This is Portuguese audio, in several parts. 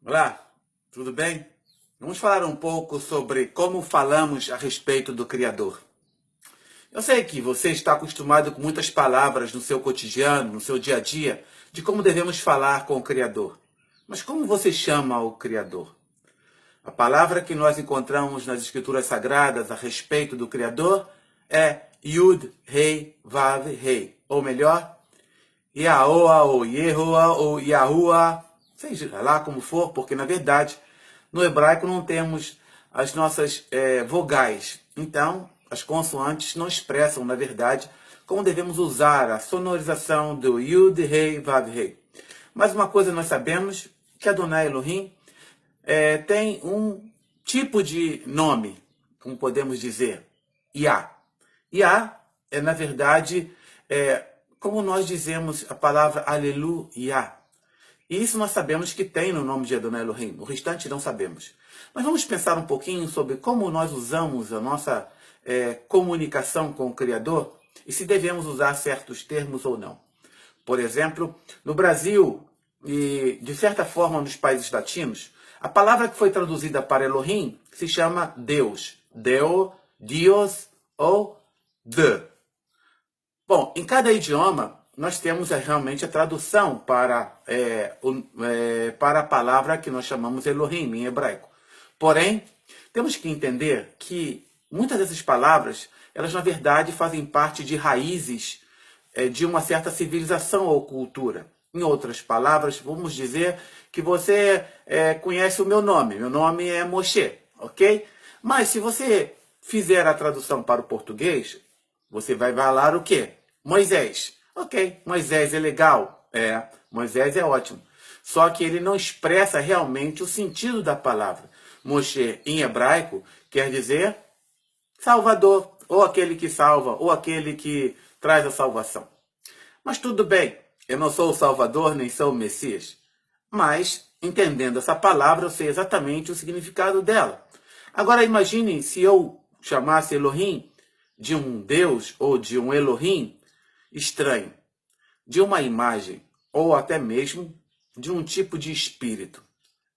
Olá, tudo bem? Vamos falar um pouco sobre como falamos a respeito do Criador. Eu sei que você está acostumado com muitas palavras no seu cotidiano, no seu dia a dia, de como devemos falar com o Criador. Mas como você chama o Criador? A palavra que nós encontramos nas Escrituras Sagradas a respeito do Criador é Yud, Rei, Vav, Rei. Ou melhor, Yahoa ou Yehoa ou Yahuwah, seja lá como for, porque na verdade no hebraico não temos as nossas vogais. Então, as consoantes não expressam, na verdade, como devemos usar a sonorização do Yud, Rei, Vav, Rei. Mas uma coisa nós sabemos, que Adonai Elohim tem um tipo de nome, como podemos dizer, Yah. Yah é, na verdade, como nós dizemos a palavra Aleluia. E isso nós sabemos que tem no nome de Adonai Elohim. O restante não sabemos. Mas vamos pensar um pouquinho sobre como nós usamos a nossa comunicação com o Criador e se devemos usar certos termos ou não. Por exemplo, no Brasil e, de certa forma, nos países latinos, a palavra que foi traduzida para Elohim se chama Deus. Deo, Dios ou de. Bom, em cada idioma, nós temos realmente a tradução para a palavra que nós chamamos Elohim, em hebraico. Porém, temos que entender que muitas dessas palavras, elas na verdade fazem parte de raízes de uma certa civilização ou cultura. Em outras palavras, vamos dizer que você conhece o meu nome. Meu nome é Moshe, ok? Mas se você fizer a tradução para o português, você vai falar o quê? Moisés. Ok, Moisés é legal. Moisés é ótimo. Só que ele não expressa realmente o sentido da palavra. Moshe, em hebraico, quer dizer Salvador, ou aquele que salva, ou aquele que traz a salvação. Mas tudo bem, eu não sou o Salvador, nem sou o Messias. Mas, entendendo essa palavra, eu sei exatamente o significado dela. Agora imagine se eu chamasse Elohim de um Deus ou de um Elohim estranho, de uma imagem, ou até mesmo de um tipo de espírito.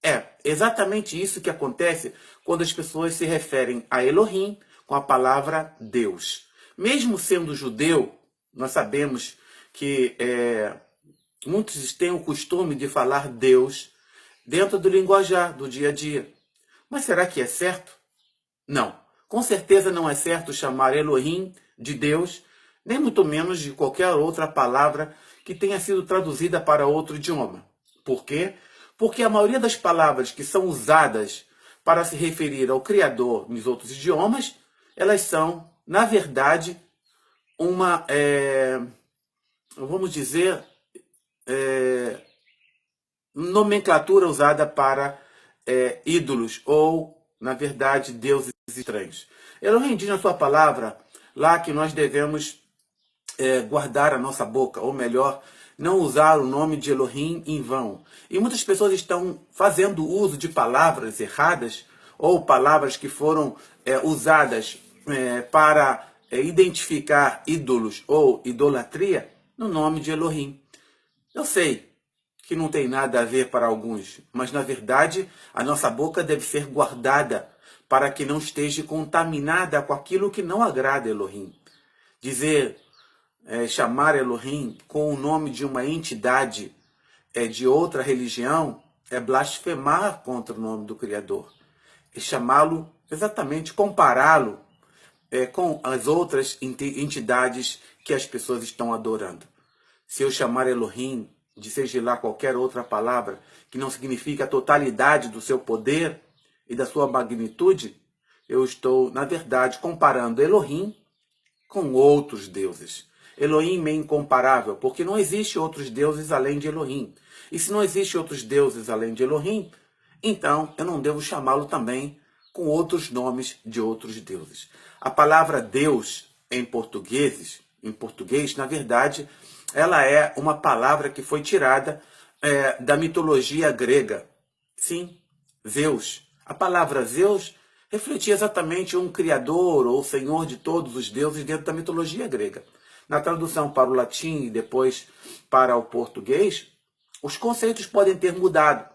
É exatamente isso que acontece quando as pessoas se referem a Elohim com a palavra Deus. Mesmo sendo judeu, nós sabemos que muitos têm o costume de falar Deus dentro do linguajar do dia a dia. Mas será que é certo? Não. Com certeza não é certo chamar Elohim de Deus, nem muito menos de qualquer outra palavra que tenha sido traduzida para outro idioma. Por quê? Porque a maioria das palavras que são usadas para se referir ao Criador nos outros idiomas, elas são, na verdade, uma, vamos dizer, nomenclatura usada para ídolos ou, na verdade, deuses estranhos. Elohim diz na sua palavra lá que nós devemos guardar a nossa boca, ou melhor, não usar o nome de Elohim em vão. E muitas pessoas estão fazendo uso de palavras erradas ou palavras que foram usadas para identificar ídolos ou idolatria no nome de Elohim. Eu sei que não tem nada a ver para alguns, mas na verdade a nossa boca deve ser guardada para que não esteja contaminada com aquilo que não agrada a Elohim. Dizer chamar Elohim com o nome de uma entidade de outra religião é blasfemar contra o nome do Criador. É chamá-lo, exatamente, compará-lo com as outras entidades que as pessoas estão adorando. Se eu chamar Elohim de seja lá qualquer outra palavra que não significa a totalidade do seu poder e da sua magnitude, eu estou, na verdade, comparando Elohim com outros deuses. Elohim é incomparável, porque não existe outros deuses além de Elohim. E se não existe outros deuses além de Elohim, então eu não devo chamá-lo também com outros nomes de outros deuses. A palavra Deus em português, na verdade, ela é uma palavra que foi tirada da mitologia grega. Sim, Zeus. A palavra Zeus refletia exatamente um criador ou senhor de todos os deuses dentro da mitologia grega. Na tradução para o latim e depois para o português, os conceitos podem ter mudado.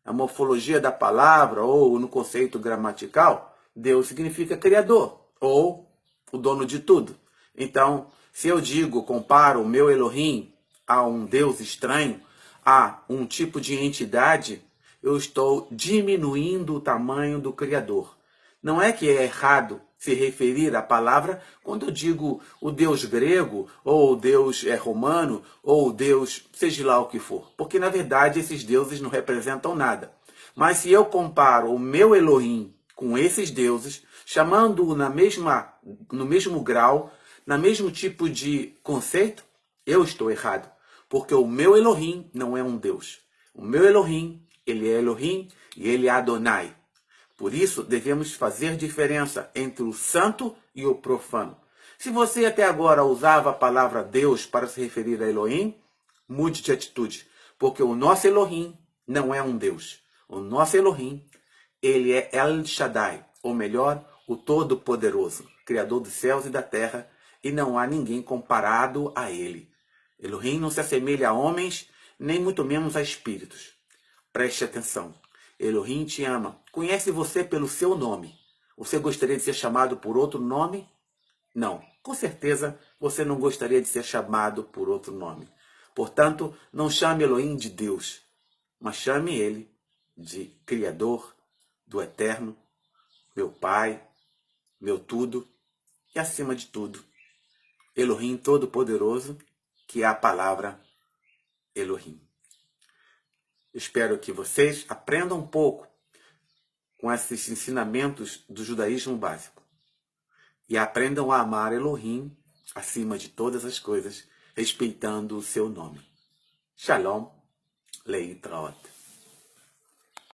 a morfologia da palavra ou no conceito gramatical, Deus significa criador ou o dono de tudo. Então, se eu comparo o meu Elohim a um Deus estranho, a um tipo de entidade, eu estou diminuindo o tamanho do Criador. Não é que é errado se referir à palavra quando eu digo o Deus grego, ou o Deus romano, ou o Deus seja lá o que for. Porque, na verdade, esses deuses não representam nada. Mas se eu comparo o meu Elohim com esses deuses, chamando-o no mesmo grau, no mesmo tipo de conceito, eu estou errado. Porque o meu Elohim não é um Deus. O meu Elohim, ele é Elohim e ele é Adonai. Por isso, devemos fazer diferença entre o santo e o profano. Se você até agora usava a palavra Deus para se referir a Elohim, mude de atitude. Porque o nosso Elohim não é um Deus. O nosso Elohim, ele é El Shaddai, ou melhor, o Todo-Poderoso, Criador dos céus e da terra, e não há ninguém comparado a ele. Elohim não se assemelha a homens, nem muito menos a espíritos. Preste atenção. Elohim te ama. Conhece você pelo seu nome. Você gostaria de ser chamado por outro nome? Não. Com certeza, você não gostaria de ser chamado por outro nome. Portanto, não chame Elohim de Deus, mas chame ele de Criador, do Eterno, meu Pai, meu tudo e, acima de tudo, Elohim Todo-Poderoso, que é a palavra Elohim. Espero que vocês aprendam um pouco com esses ensinamentos do judaísmo básico e aprendam a amar Elohim acima de todas as coisas, respeitando o seu nome. Shalom, Leitraot.